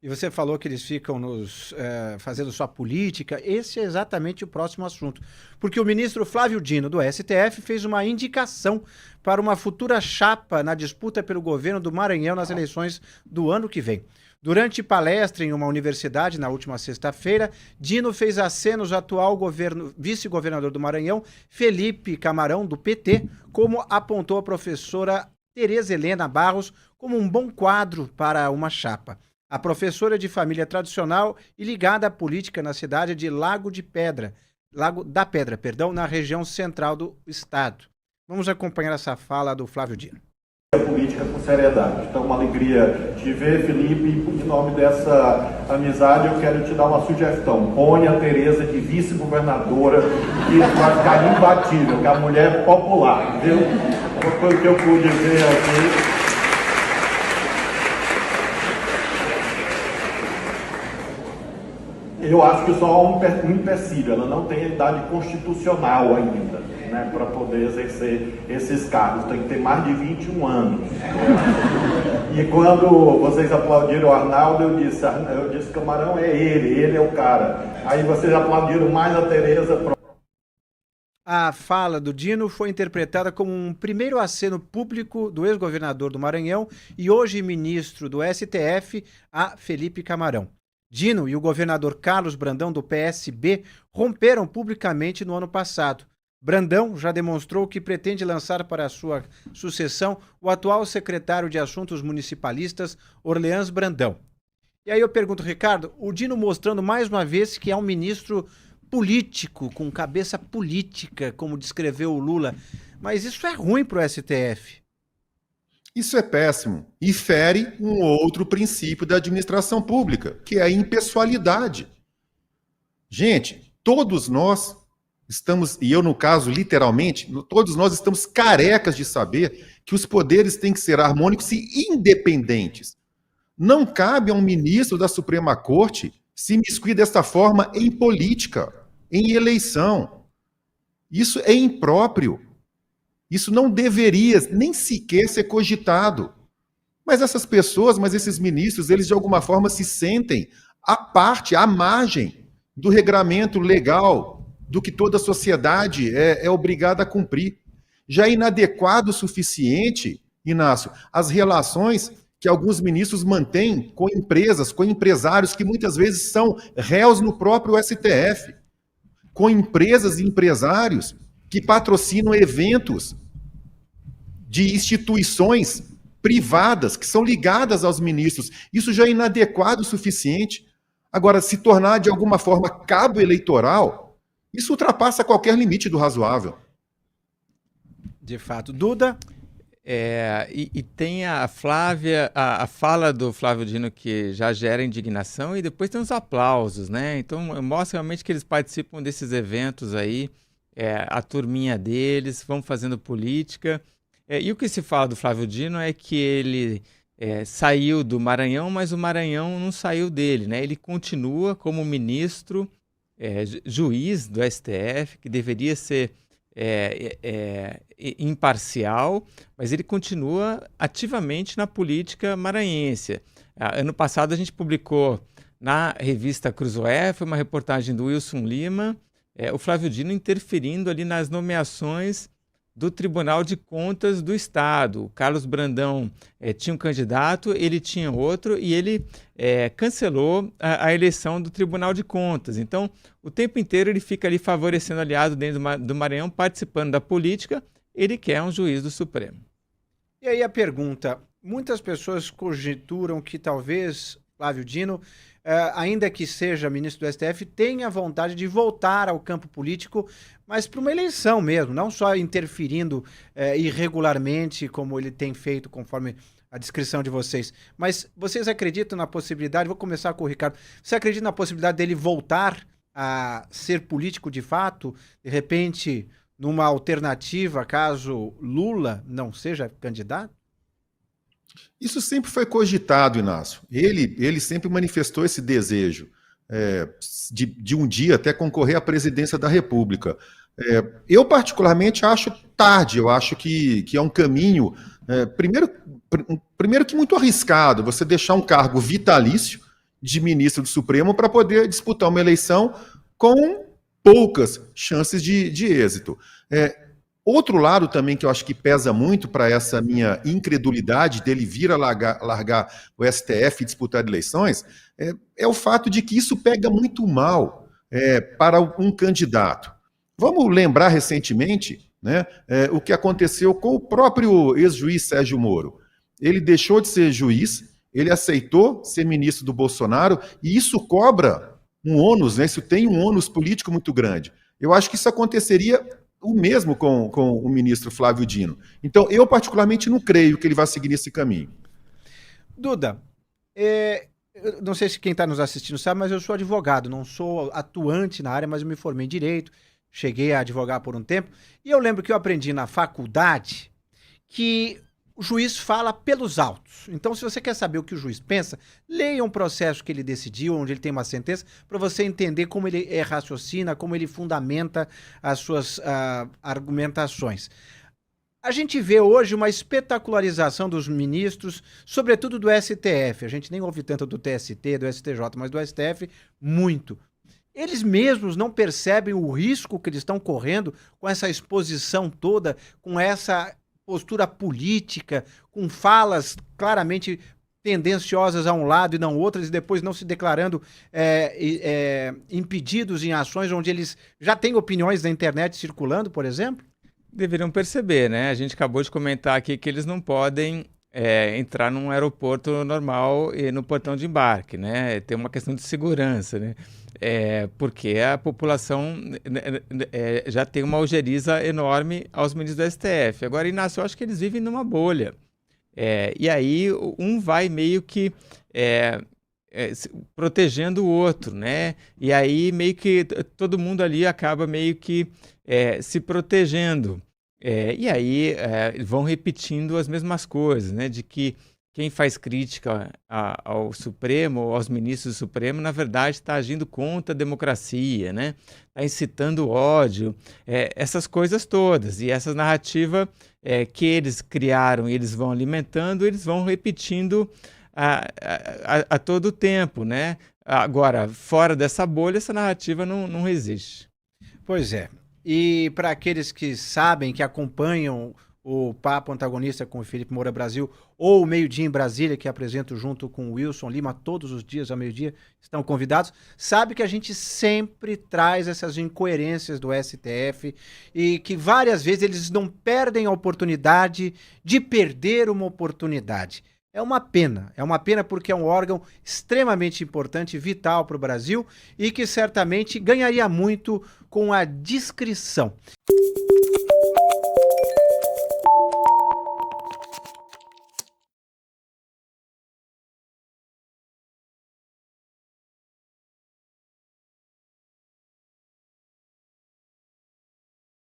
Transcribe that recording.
E você falou que eles ficam fazendo sua política. Esse é exatamente o próximo assunto. Porque o ministro Flávio Dino, do STF, fez uma indicação para uma futura chapa na disputa pelo governo do Maranhão nas eleições do ano que vem. Durante palestra em uma universidade na última sexta-feira, Dino fez acenos ao atual vice-governador do Maranhão, Felipe Camarão, do PT, como apontou a professora Tereza Helena Barros como um bom quadro para uma chapa. A professora de família tradicional e ligada à política na cidade de Lago da Pedra, na região central do estado. Vamos acompanhar essa fala do Flávio Dino. A política com seriedade. Então, uma alegria te ver, Felipe, e em nome dessa amizade eu quero te dar uma sugestão. Põe a Tereza de vice-governadora, que vai ficar imbatível, que a mulher é popular, viu? Foi o que eu pude ver aqui. Eu acho que só há um empecilho, ela não tem a idade constitucional ainda, né, para poder exercer esses cargos, tem que ter mais de 21 anos. E quando vocês aplaudiram o Arnaldo, eu disse Camarão é ele é o cara. Aí vocês aplaudiram mais a Tereza. A fala do Dino foi interpretada como um primeiro aceno público do ex-governador do Maranhão e hoje ministro do STF, a Felipe Camarão. Dino e o governador Carlos Brandão, do PSB, romperam publicamente no ano passado. Brandão já demonstrou que pretende lançar para a sua sucessão o atual secretário de Assuntos Municipalistas, Orleans Brandão. E aí eu pergunto, Ricardo, o Dino mostrando mais uma vez que é um ministro político, com cabeça política, como descreveu o Lula. Mas isso é ruim para o STF. Isso é péssimo e fere um outro princípio da administração pública, que é a impessoalidade. Gente, todos nós estamos, e eu no caso literalmente, todos nós estamos carecas de saber que os poderes têm que ser harmônicos e independentes. Não cabe a um ministro da Suprema Corte se imiscuir desta forma em política, em eleição. Isso é impróprio. Isso não deveria nem sequer ser cogitado. Mas essas pessoas, esses ministros, eles de alguma forma se sentem à parte, à margem do regramento legal, do que toda a sociedade é obrigada a cumprir. Já é inadequado o suficiente, Inácio, as relações que alguns ministros mantêm com empresas, com empresários que muitas vezes são réus no próprio STF, com empresas e empresários que patrocinam eventos de instituições privadas que são ligadas aos ministros. Isso já é inadequado o suficiente. Agora, se tornar de alguma forma cabo eleitoral, isso ultrapassa qualquer limite do razoável. De fato. Duda? E tem a Flávia, a fala do Flávio Dino que já gera indignação e depois tem os aplausos, né? Então mostra realmente que eles participam desses eventos aí, a turminha deles, vão fazendo política. E o que se fala do Flávio Dino é que ele saiu do Maranhão, mas o Maranhão não saiu dele, né? Ele continua como ministro, juiz do STF, que deveria ser imparcial, mas ele continua ativamente na política maranhense. Ano passado a gente publicou na revista Cruzoé, foi uma reportagem do Wilson Lima, o Flávio Dino interferindo ali nas nomeações do Tribunal de Contas do Estado. O Carlos Brandão tinha um candidato, ele tinha outro, e ele cancelou a eleição do Tribunal de Contas. Então, o tempo inteiro ele fica ali favorecendo aliado dentro do Maranhão, participando da política, ele quer um juiz do Supremo. E aí a pergunta, muitas pessoas conjecturam que talvez Flávio Dino, ainda que seja ministro do STF, tenha vontade de voltar ao campo político, mas para uma eleição mesmo, não só interferindo irregularmente, como ele tem feito, conforme a descrição de vocês. Mas vocês acreditam na possibilidade, vou começar com o Ricardo, você acredita na possibilidade dele voltar a ser político de fato, de repente, numa alternativa, caso Lula não seja candidato? Isso sempre foi cogitado, Inácio. Ele sempre manifestou esse desejo de um dia até concorrer à presidência da República. Eu, particularmente, acho tarde. Eu acho que é um caminho, primeiro que muito arriscado, você deixar um cargo vitalício de ministro do Supremo para poder disputar uma eleição com poucas chances de êxito. Outro lado também que eu acho que pesa muito para essa minha incredulidade dele vir a largar o STF e disputar eleições é o fato de que isso pega muito mal para um candidato. Vamos lembrar recentemente, né, o que aconteceu com o próprio ex-juiz Sérgio Moro. Ele deixou de ser juiz, ele aceitou ser ministro do Bolsonaro, e isso cobra um ônus, né? Isso tem um ônus político muito grande. Eu acho que isso aconteceria o mesmo com o ministro Flávio Dino. Então, eu particularmente não creio que ele vai seguir nesse caminho. Duda, eu não sei se quem está nos assistindo sabe, mas eu sou advogado, não sou atuante na área, mas eu me formei em Direito, cheguei a advogar por um tempo, e eu lembro que eu aprendi na faculdade que o juiz fala pelos autos. Então, se você quer saber o que o juiz pensa, leia um processo que ele decidiu, onde ele tem uma sentença, para você entender como ele raciocina, como ele fundamenta as suas argumentações. A gente vê hoje uma espetacularização dos ministros, sobretudo do STF. A gente nem ouve tanto do TST, do STJ, mas do STF, muito. Eles mesmos não percebem o risco que eles estão correndo com essa exposição toda, com essa postura política, com falas claramente tendenciosas a um lado e não outras, e depois não se declarando impedidos em ações onde eles já têm opiniões na internet circulando, por exemplo? Deveriam perceber, né? A gente acabou de comentar aqui que eles não podem entrar num aeroporto normal e no portão de embarque, né? Tem uma questão de segurança, né? Porque a população já tem uma ojeriza enorme aos ministros do STF. Agora, Inácio, eu acho que eles vivem numa bolha. E aí um vai meio que protegendo o outro, né? E aí meio que todo mundo ali acaba meio que se protegendo. E aí vão repetindo as mesmas coisas, né? De que quem faz crítica ao Supremo, ou aos ministros do Supremo, na verdade está agindo contra a democracia, né? Está incitando ódio, essas coisas todas. E essa narrativa que eles criaram e eles vão alimentando, eles vão repetindo a todo tempo, né? Agora, fora dessa bolha, essa narrativa não existe. Pois é. E para aqueles que sabem, que acompanham o Papo Antagonista com o Felipe Moura Brasil, ou o Meio Dia em Brasília, que apresento junto com o Wilson Lima todos os dias ao meio-dia, estão convidados, sabe que a gente sempre traz essas incoerências do STF e que várias vezes eles não perdem a oportunidade de perder uma oportunidade. É uma pena porque é um órgão extremamente importante, vital para o Brasil e que certamente ganharia muito com a discrição.